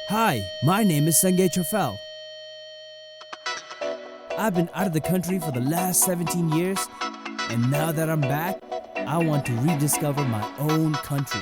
Hi, my name is Sangye Choiphel. I've been out of the country for the last 17 years, and now that I'm back, I want to rediscover my own country.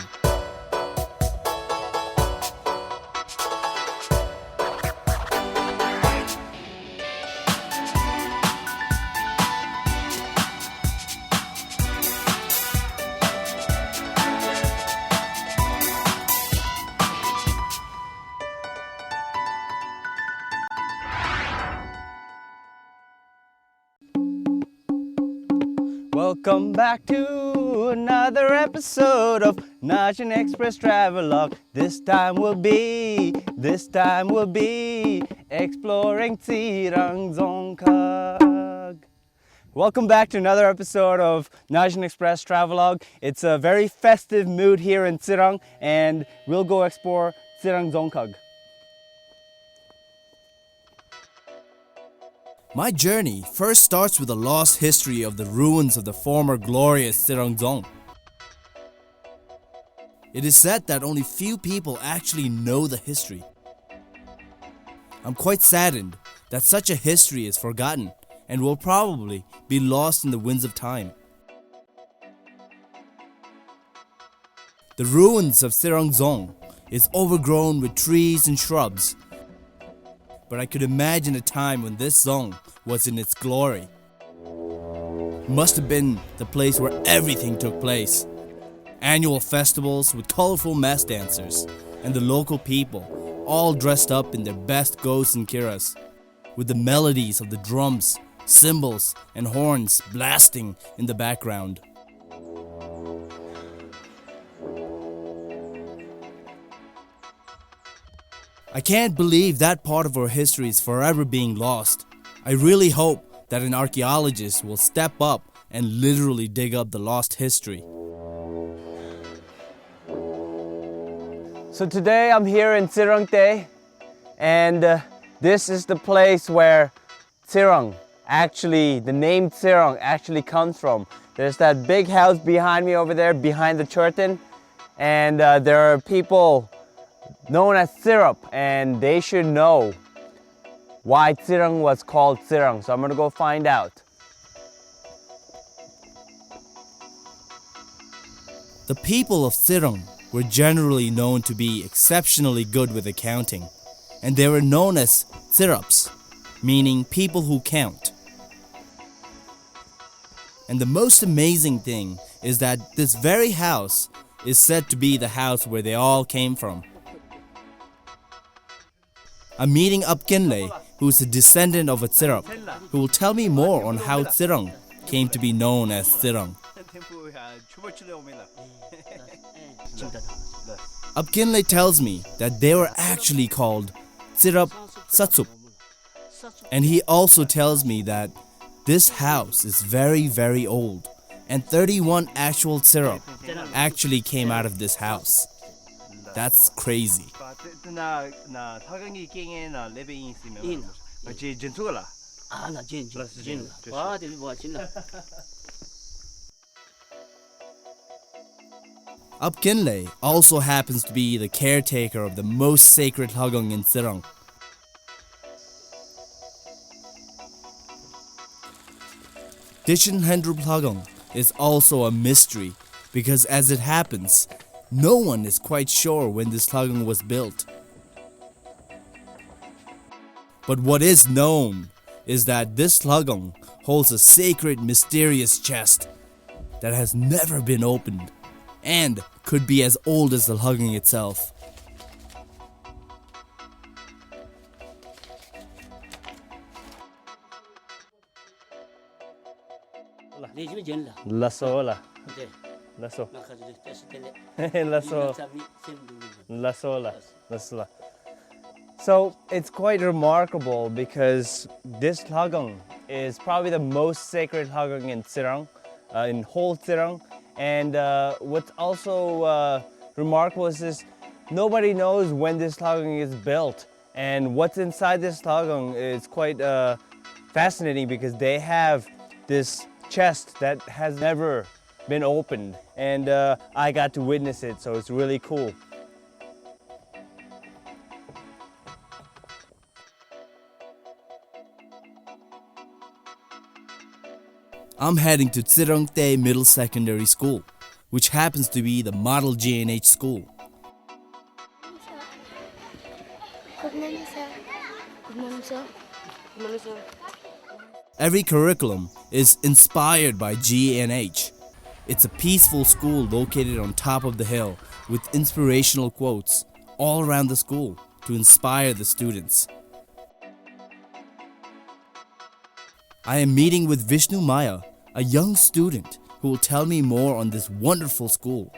Welcome back to another episode of NAZHOEN Express Travelogue. This time we'll be exploring Tsirang Dzongkhag. Welcome back to another episode of NAZHOEN Express Travelogue. It's a very festive mood here in Tsirang, and we'll go explore Tsirang Dzongkhag. My journey first starts with the lost history of the ruins of the former glorious Tsirang Dzong. It is said that only few people actually know the history. I'm quite saddened that such a history is forgotten and will probably be lost in the winds of time. The ruins of Tsirang Dzong is overgrown with trees and shrubs, but I could imagine a time when this Dzong was in its glory. Must have been the place where everything took place. Annual festivals with colorful mass dancers and the local people all dressed up in their best goats and kiras, with the melodies of the drums, cymbals and horns blasting in the background. I can't believe that part of our history is forever being lost. I really hope that an archaeologist will step up and literally dig up the lost history. So today I'm here in Tsirang, and this is the place where Tsirang, the name Tsirang actually comes from. There's that big house behind me over there, behind the curtain, and there are people known as Syrup, and they should know why Tsirang was called Tsirang. So I'm gonna go find out. The people of Tsirang were generally known to be exceptionally good with accounting, and they were known as Tsirups, meaning people who count. And the most amazing thing is that this very house is said to be the house where they all came from. I'm meeting Upkinle, who is a descendant of a Tsirup, who will tell me more on how Tsirang came to be known as Tsirang. Upkinle tells me that they were actually called Tsirup Satsup, and he also tells me that this house is very old, and 31 actual Tsirup actually came out of this house. That's crazy. Upkinle also happens to be the caretaker of the most sacred Lagoon in Tsirang. Dishin Hendrup Lagoon is also a mystery because, as it happens, no one is quite sure when this Lagoon was built. But what is known is that this Lagoon holds a sacred, mysterious chest that has never been opened and could be as old as the Lagoon itself. Lasola. Lasso. Lasola. So it's quite remarkable because this Lagoon is probably the most sacred Lagoon in Tsirang, in whole Tsirang. And what's also remarkable is this: nobody knows when this Lagoon is built, and what's inside this Lagoon is quite fascinating because they have this chest that has never been opened, and I got to witness it, so it's really cool. I'm heading to Tsirang Middle Secondary School, which happens to be the model JNH school. Good morning, sir. Good morning, sir. Good morning, sir. Every curriculum is inspired by GNH. It's a peaceful school located on top of the hill with inspirational quotes all around the school to inspire the students. I am meeting with Vishnu Maya, a young student who will tell me more on this wonderful school.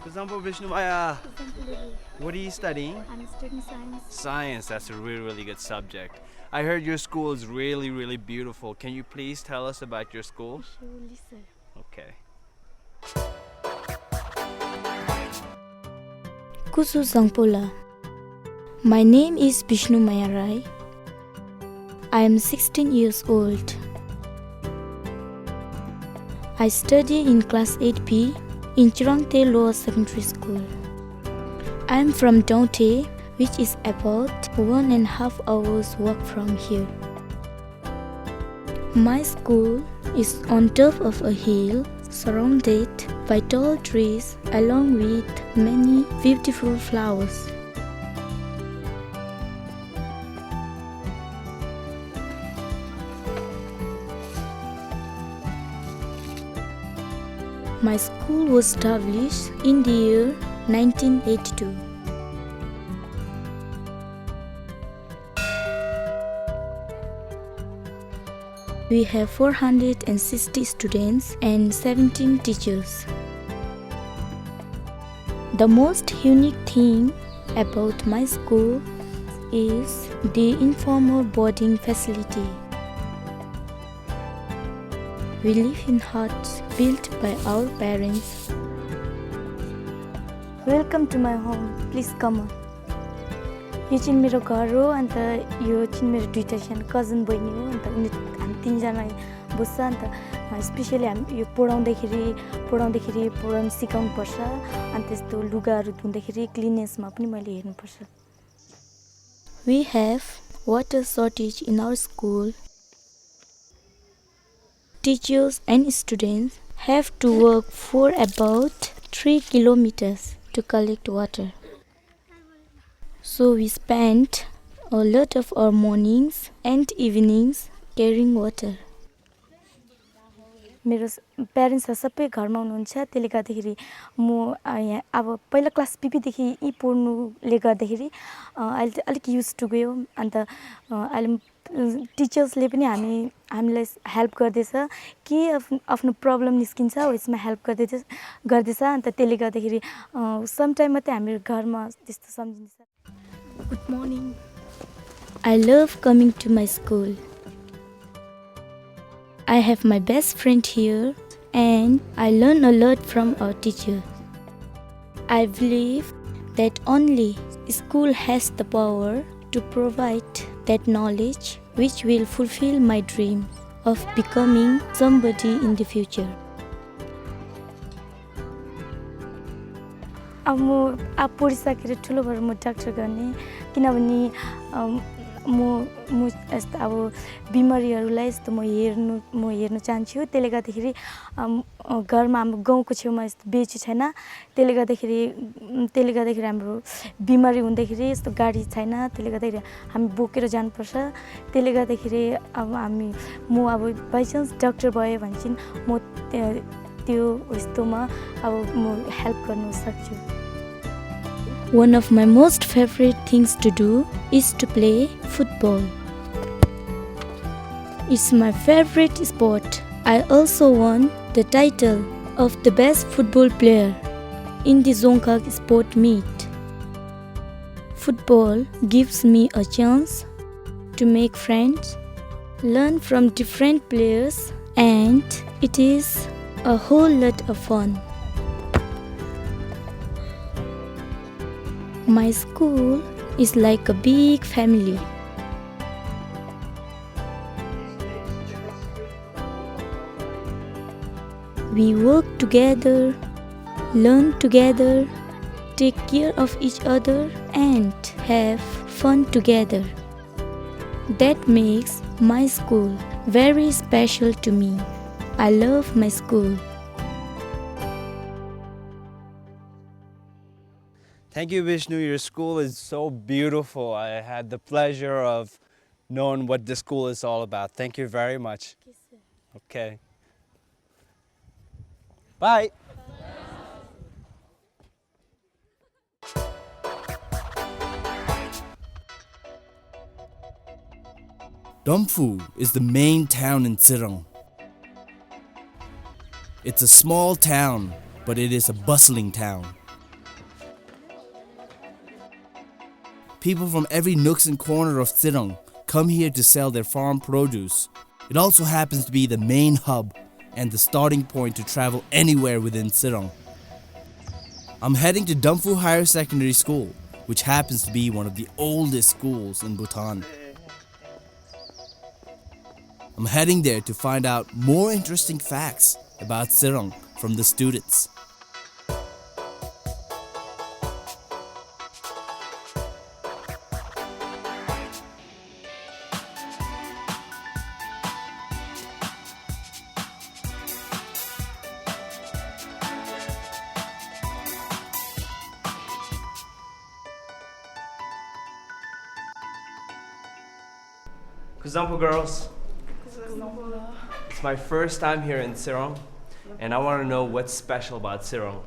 For example, Vishnu Maya, what are you studying? I'm studying science. Science, that's a really good subject. I heard your school is really beautiful. Can you please tell us about your school? Surely, sir. Okay. Kusu Zangpola. My name is Vishnu Maya Rai. I am 16 years old. I study in class 8B in Tsirang Lower Secondary School. I am from Daute, which is about 1.5 hours walk from here. My school is on top of a hill surrounded by tall trees along with many beautiful flowers. My school was established in the year 1982. We have 460 students and 17 teachers. The most unique thing about my school is the informal boarding facility. We live in huts built by our parents. Welcome to my home. Please come on. यो चाहिँ मेरो घर हो अन्त यो चाहिँ मेरो दुईटा सानो cousin बहिनी हो अन्त हामी तीनजना बस्छ अन्त स्पेशली हामी यो पढाउँदाखेरि पढाउन सिकाउनु पर्छ अनि त्यस्तो लुगाहरू धुँदाखेरि क्लिननेसमा पनि मैले हेर्नु पर्छ. We have water shortage in our school. Teachers and students have to walk for about 3 kilometers to collect water. So we spent a lot of our mornings and evenings carrying water. मेरो प्यारेन्ट्सहरू सबै घरमा हुनुहुन्छ त्यसले गर्दाखेरि म यहाँ अब पहिला क्लास पिपीदेखि यी पढ्नुले गर्दाखेरि अहिले अलिक युज टु गयो अन्त अहिले टिचर्सले पनि हामीलाई हेल्प गर्दैछ के आफ्नो प्रब्लम निस्किन्छ हो यसमा हेल्प गर्दैछ अन्त त्यसले गर्दाखेरि सम टाइम मात्रै हाम्रो घरमा त्यस्तो सम्झिन्छ. Good morning. I love coming to my school. I have my best friend here and I learn a lot from our teacher. I believe that only school has the power to provide that knowledge which will fulfill my dream of becoming somebody in the future. अब म पढिसकेर ठुलो भएर म doctor गर्ने किनभने म यस्तो अब बिमारीहरूलाई यस्तो म हेर्न चाहन्छु. त्यसले गर्दाखेरि घरमा हाम्रो गाउँको छेउमा यस्तो बेची छैन त्यसले गर्दाखेरि हाम्रो बिमारी हुँदाखेरि यस्तो गाडी छैन त्यसले गर्दाखेरि हामी बोकेर जानुपर्छ. त्यसले गर्दाखेरि अब म अब बाइ चान्स डाक्टर भए भने चाहिँ म त्यो यस्तोमा अब म हेल्प गर्न सक्छु. One of my most favorite things to do is to play football. It's my favorite sport. I also won the title of the best football player in the Zongkak sport meet. Football gives me a chance to make friends, learn from different players, and it is a whole lot of fun. My school is like a big family. We work together, learn together, take care of each other, and have fun together. That makes my school very special to me. I love my school. Thank you, Vishnu. Your school is so beautiful. I had the pleasure of knowing what the school is all about. Thank you very much. Okay. Bye. Dompu is the main town in Tsirang. It's a small town, but it is a bustling town. People from every nooks and corner of Tsirang come here to sell their farm produce. It also happens to be the main hub and the starting point to travel anywhere within Tsirang. I'm heading to Dompu Higher Secondary School, which happens to be one of the oldest schools in Bhutan. I'm heading there to find out more interesting facts about Tsirang from the students. Kuzampu girls. It's my first time here in Tsirang, and I want to know what's special about Tsirang.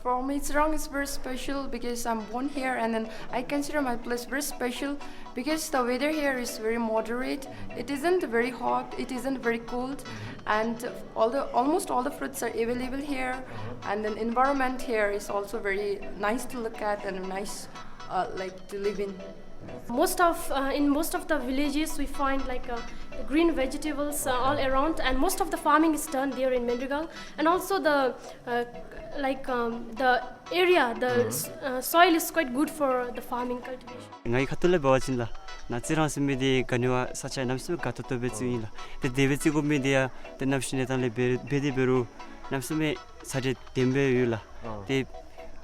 For me, Tsirang is very special because I'm born here, and then I consider my place very special because the weather here is very moderate. It isn't very hot, it isn't very cold, and almost all the fruits are available here. And then environment here is also very nice to look at and nice to live in. In most of the villages we find green vegetables all around, and most of the farming is done there in Mendigang, and also the area, the soil is quite good for the farming cultivation. ngai khatule bawachinla na Tsirang simidi kanwa sacha namsu katoto betsuila the devetsi go media the namshine tanle bedi beru namsume sare tembe yula the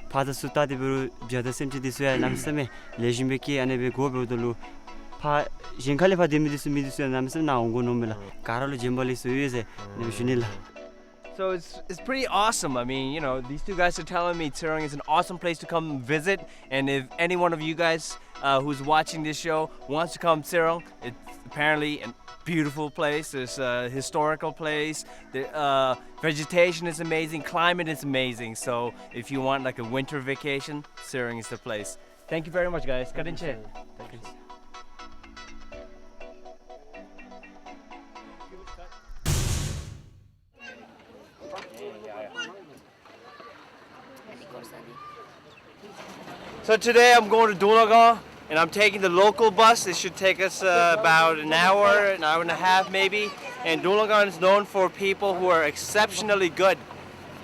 father suta de beru biada semti disuya namsume lejimeki anebe go bedulu pa jinkhale fa demidisu midisu namsum na ongo nomela karalo jembali suyese namshinila. So it's pretty awesome. I mean, you know, these two guys are telling me Tsirang is an awesome place to come visit, and if any one of you guys who's watching this show wants to come to Tsirang, it's apparently a beautiful place. It's a historical place. The vegetation is amazing, climate is amazing. So if you want like a winter vacation, Tsirang is the place. Thank you very much, guys. Kadinche. So today I'm going to Dulaga, and I'm taking the local bus. It should take us about an hour and a half maybe. And Dulaga is known for people who are exceptionally good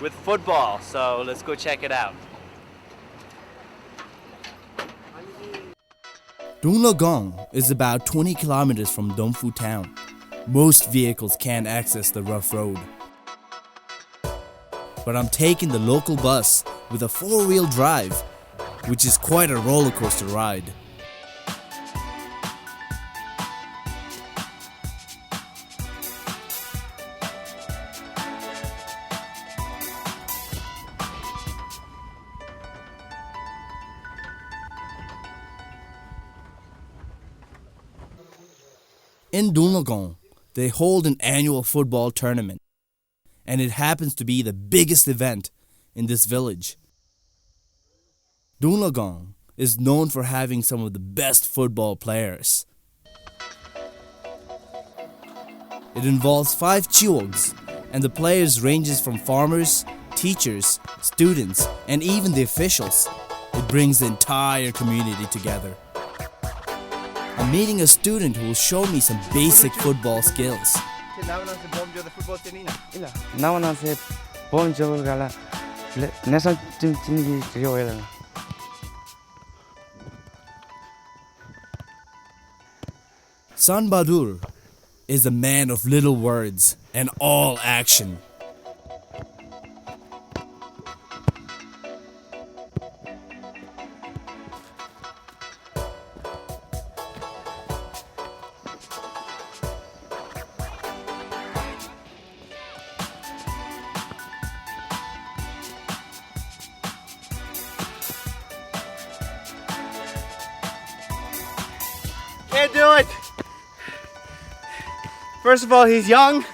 with football. So let's go check it out. Dunglagong is about 20 kilometers from Dompu town. Most vehicles can't access the rough road. But I'm taking the local bus with a 4-wheel drive, which is quite a roller coaster ride. In Dunglagong, they hold an annual football tournament, and it happens to be the biggest event in this village. Dunglagong is known for having some of the best football players. It involves 5 chiwogs, and the players ranges from farmers, teachers, students, and even the officials. It brings the entire community together. I'm meeting a student who will show me some basic football skills. Nawana se bon jogol gala national team tingi yoela. San Badur is a man of little words and all action. can't do it. First of all, he's young,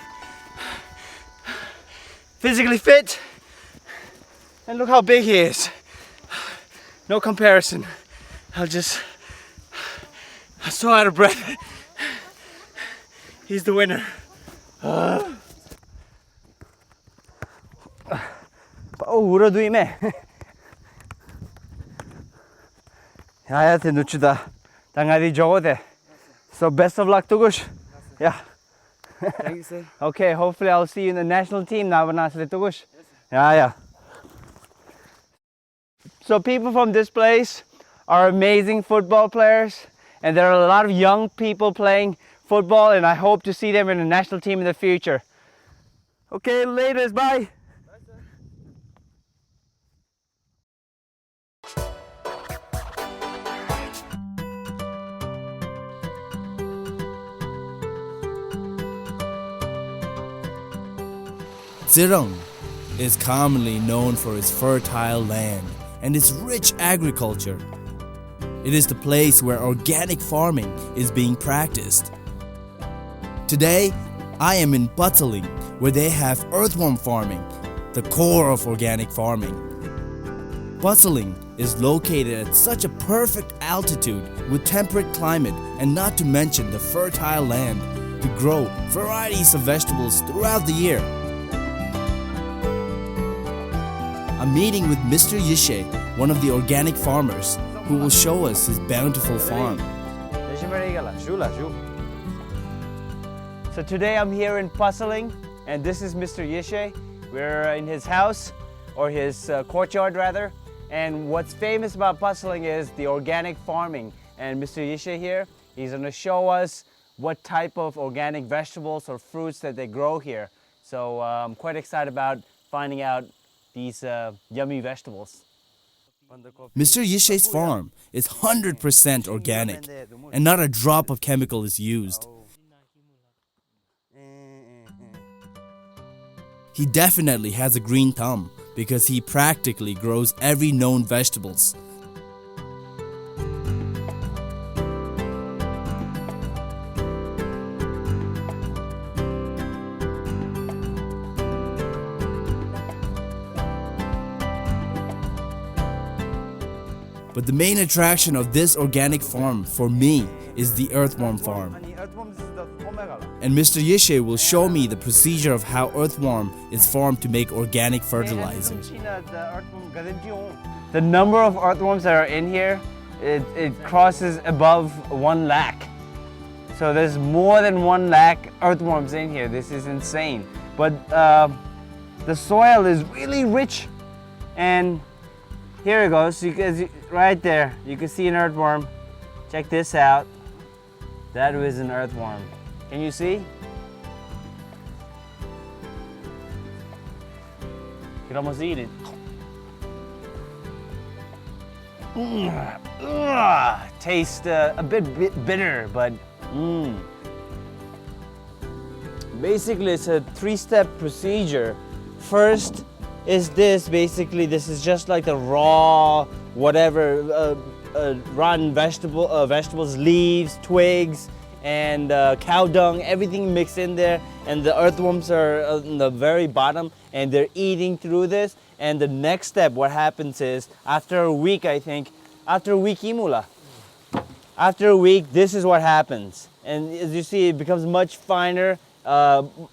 physically fit, and look how big he is. No comparison. I'm so out of breath. He's the winner. 울어두임에. 하여튼 누추다. 당아리 저거대. So best of luck, Tugush. Yeah. Thank you, sir. Okay, hopefully I'll see you in the national team now, Tugush. Yeah. So people from this place are amazing football players, and there are a lot of young people playing football, and I hope to see them in the national team in the future. Okay, later, bye. Tsirang is commonly known for its fertile land and its rich agriculture. It is the place where organic farming is being practiced. Today, I am in Bhutan, where they have earthworm farming, the core of organic farming. Bhutan is located at such a perfect altitude with temperate climate, and not to mention the fertile land to grow varieties of vegetables throughout the year. I'm meeting with Mr. Yishe, one of the organic farmers, who will show us his bountiful farm. So today I'm here in Pusaling, and this is Mr. Yishe. We're in his house, or his courtyard rather. And what's famous about Pusaling is the organic farming. And Mr. Yishe here, he's going to show us what type of organic vegetables or fruits that they grow here. So I'm quite excited about finding out these yummy vegetables. Mr. Yishe's farm is 100% organic, and not a drop of chemical is used. He definitely has a green thumb because he practically grows every known vegetables. But the main attraction of this organic farm for me is the Earthworm Farm. And Mr. Yishe will show me the procedure of how earthworm is farmed to make organic fertilizer. The number of earthworms that are in here, it crosses above 1 lakh. So there's more than 1 lakh earthworms in here. This is insane. But the soil is really rich, and here it goes. Right there, you can see an earthworm. Check this out. That was an earthworm. Can you see? You can almost eat it. Tastes a bit bitter, but basically it's a 3-step procedure. First is this. Basically, this is just like the raw whatever rotten vegetables, leaves, twigs, and cow dung, everything mixed in there, and the earthworms are on the very bottom, and they're eating through this. And the next step, what happens is, after a week, after a week, this is what happens. And as you see, it becomes much finer,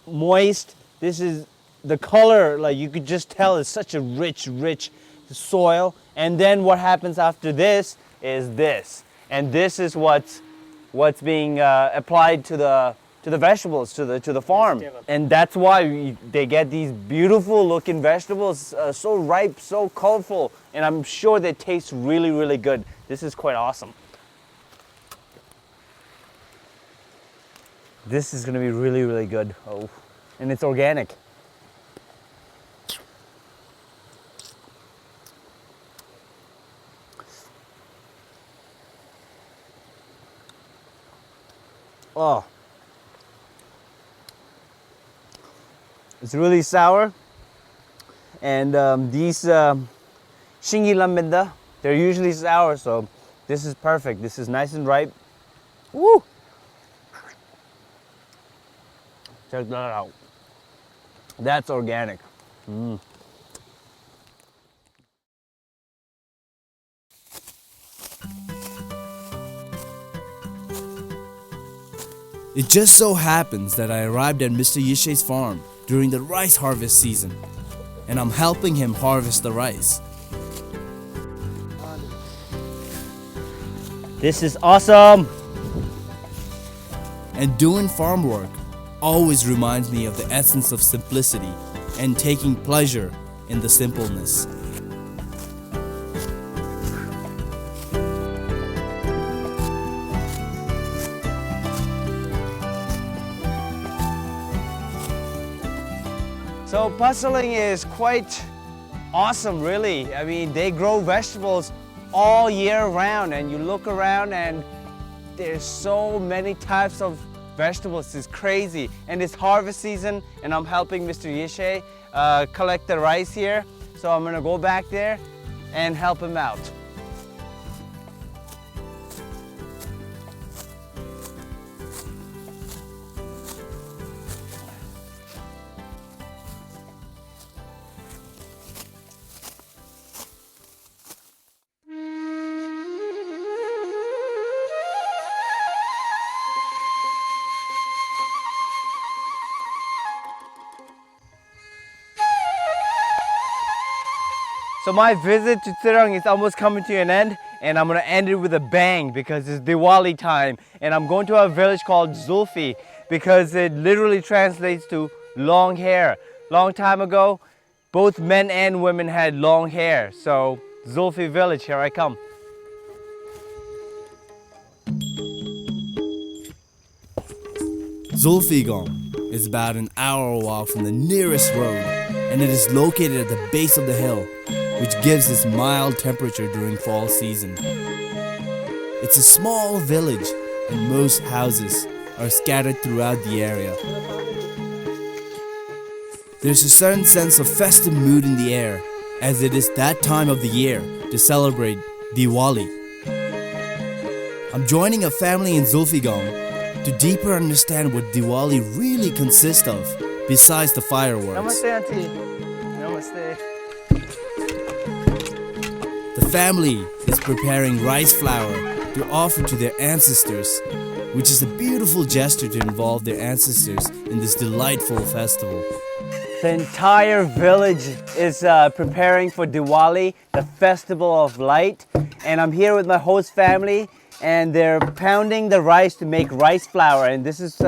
moist. This is the color, like you could just tell, it's such a rich soil. And then what happens after this is this, and this is what's being applied to the vegetables, to the farm. And that's why they get these beautiful looking vegetables, so ripe, so colorful, and I'm sure they taste really good. This is quite awesome. This is gonna be really good. Oh, and it's organic. Oh, it's really sour, and these shingi lambenda, they're usually sour, so this is perfect. This is nice and ripe, Woo! Check that out. That's organic. It just so happens that I arrived at Mr. Yishe's farm during the rice harvest season, and I'm helping him harvest the rice. This is awesome! And doing farm work always reminds me of the essence of simplicity and taking pleasure in the simpleness. So bustling is quite awesome, really. I mean, they grow vegetables all year round, and you look around and there's so many types of vegetables. It's crazy. And it's harvest season, and I'm helping Mr. Yishe collect the rice here. So I'm gonna go back there and help him out. So my visit to Tsirang is almost coming to an end, and I'm gonna end it with a bang because it's Diwali time, and I'm going to a village called Zulfi because it literally translates to long hair. Long time ago, both men and women had long hair. So Zulfi village, here I come. Zulfigong is about an hour walk from the nearest road, and it is located at the base of the hill, which gives this mild temperature during fall season. It's a small village, and most houses are scattered throughout the area. There's a certain sense of festive mood in the air, as it is that time of the year to celebrate Diwali. I'm joining a family in Zulfigong to deeper understand what Diwali really consists of, besides the fireworks. Namaste, auntie. Namaste. The family is preparing rice flour to offer to their ancestors, which is a beautiful gesture to involve their ancestors in this delightful festival. The entire village is preparing for Diwali, the festival of light, and I'm here with my host family, and they're pounding the rice to make rice flour, and this is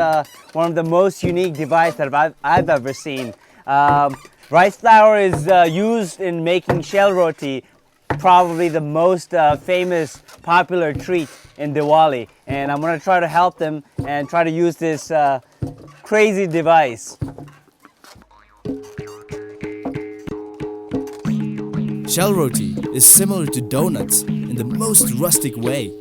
one of the most unique devices that I've ever seen. Rice flour is used in making shell roti, probably the most famous popular treat in Diwali, and I'm gonna try to help them and try to use this crazy device. Shell roti is similar to donuts in the most rustic way.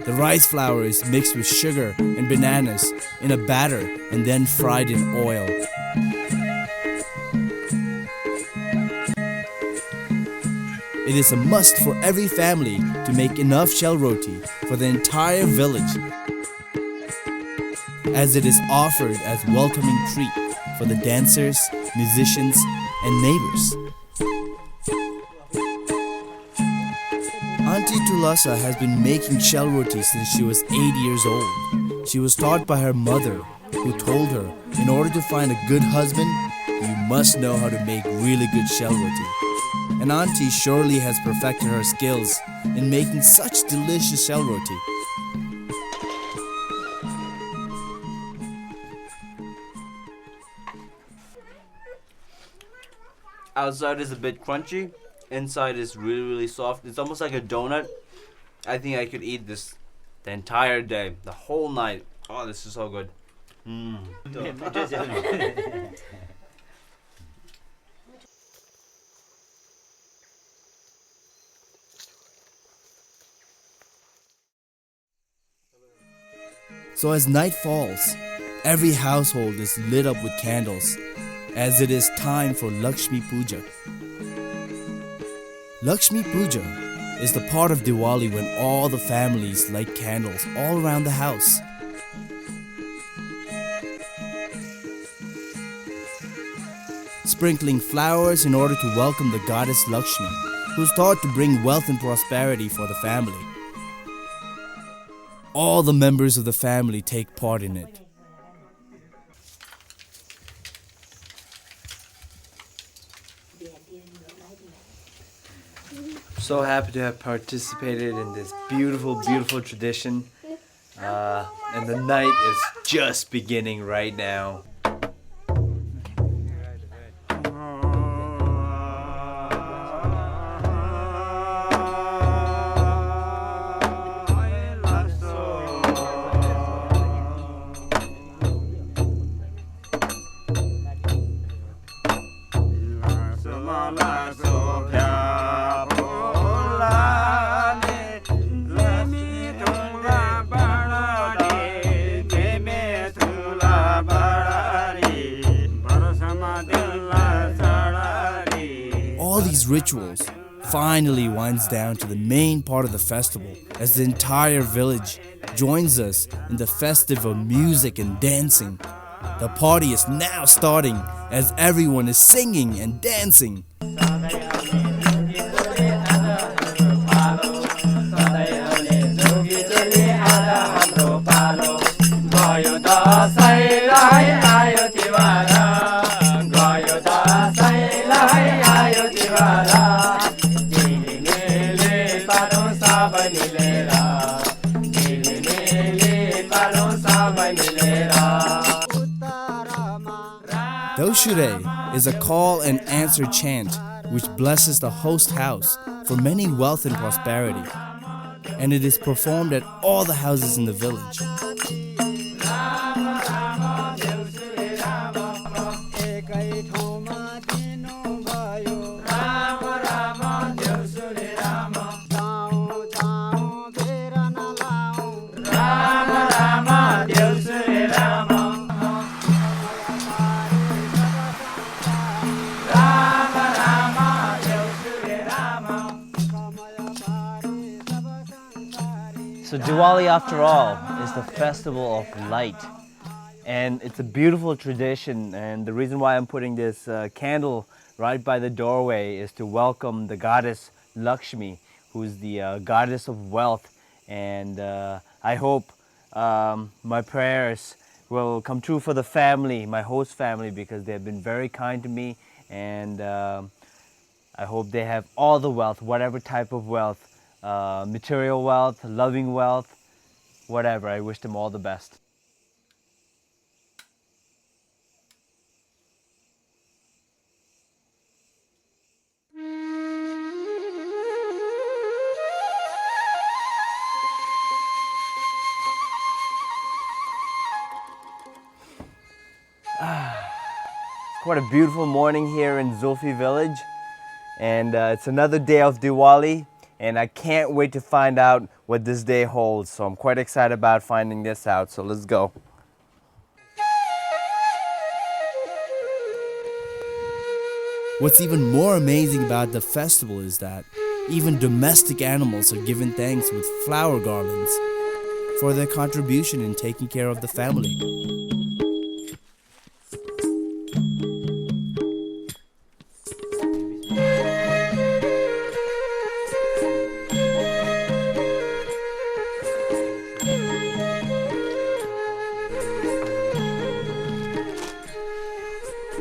The rice flour is mixed with sugar and bananas in a batter and then fried in oil. It is a must for every family to make enough shell roti for the entire village, as it is offered as welcoming treat for the dancers, musicians, and neighbors. Auntie Tulasa has been making shell roti since she was 8 years old. She was taught by her mother, who told her, in order to find a good husband, you must know how to make really good shell roti. And Auntie surely has perfected her skills in making such delicious shell roti. Outside is a bit crunchy, inside is really soft. It's almost like a donut. I think I could eat this the entire day, the whole night. Oh, this is so good. So as night falls, every household is lit up with candles, as it is time for Lakshmi Puja. Lakshmi Puja is the part of Diwali when all the families light candles all around the house. Sprinkling flowers in order to welcome the goddess Lakshmi, who's thought to bring wealth and prosperity for the family. All the members of the family take part in it. So happy to have participated in this beautiful, beautiful tradition. And the night is just beginning right now. All these rituals finally winds down to the main part of the festival as the entire village joins us in the festive of music and dancing. The party is now starting as everyone is singing and dancing. Doshure is a call and answer chant which blesses the host house for many wealth and prosperity, and it is performed at all the houses in the village. So Diwali, after all, is the festival of light, and it's a beautiful tradition, and the reason why I'm putting this candle right by the doorway is to welcome the goddess Lakshmi, who's the goddess of wealth, and I hope my prayers will come true for the family, my host family, because they've been very kind to me, and I hope they have all the wealth, whatever type of wealth, material wealth, loving wealth, whatever. I wish them all the best. It's quite a beautiful morning here in Zofi village, and it's another day of Diwali, and I can't wait to find out what this day holds. So I'm quite excited about finding this out. So let's go. What's even more amazing about the festival is that even domestic animals are given thanks with flower garlands for their contribution in taking care of the family.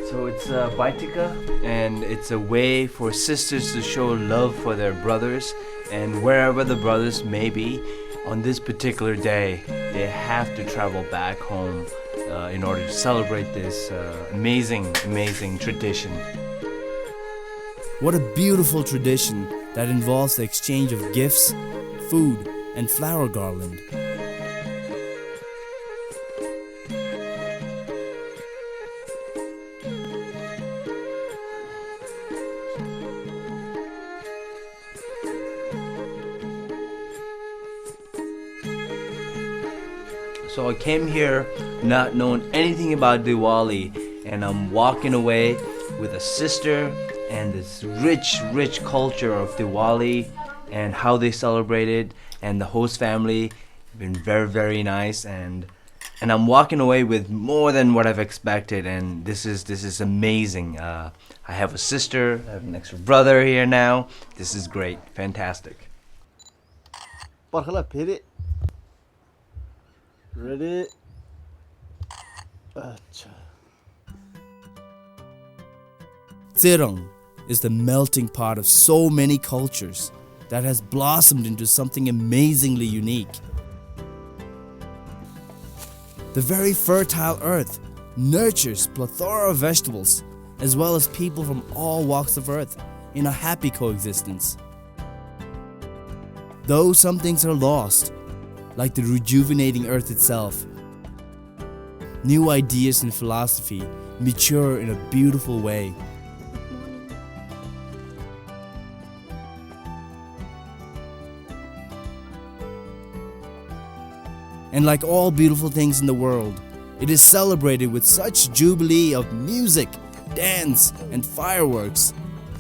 So it's Baitika, and it's a way for sisters to show love for their brothers, and wherever the brothers may be, on this particular day, they have to travel back home in order to celebrate this amazing tradition. What a beautiful tradition that involves the exchange of gifts, food, and flower garland. So I came here not knowing anything about Diwali, and I'm walking away with a sister and this rich culture of Diwali and how they celebrate it, and the host family been very nice, and I'm walking away with more than what I've expected, and this is amazing. I have a sister, I have an extra brother here now. This is great, fantastic. Ready? Tsirang is the melting pot of so many cultures that has blossomed into something amazingly unique. The very fertile earth nurtures plethora of vegetables, as well as people from all walks of earth in a happy coexistence. Though some things are lost, like the rejuvenating earth itself, new ideas and philosophy mature in a beautiful way. And like all beautiful things in the world, it is celebrated with such jubilee of music, dance, and fireworks.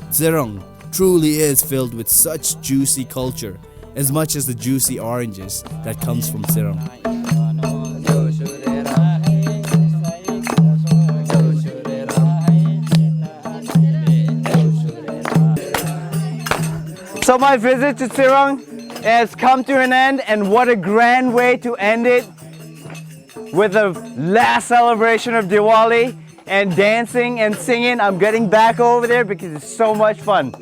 Tsirang truly is filled with such juicy culture, as much as the juicy oranges that comes from Serum. So my visit to Tsirang has come to an end, and what a grand way to end it, with the last celebration of Diwali and dancing and singing. I'm getting back over there because it's so much fun.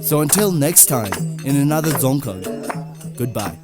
So until next time in another Dzongkhag, goodbye.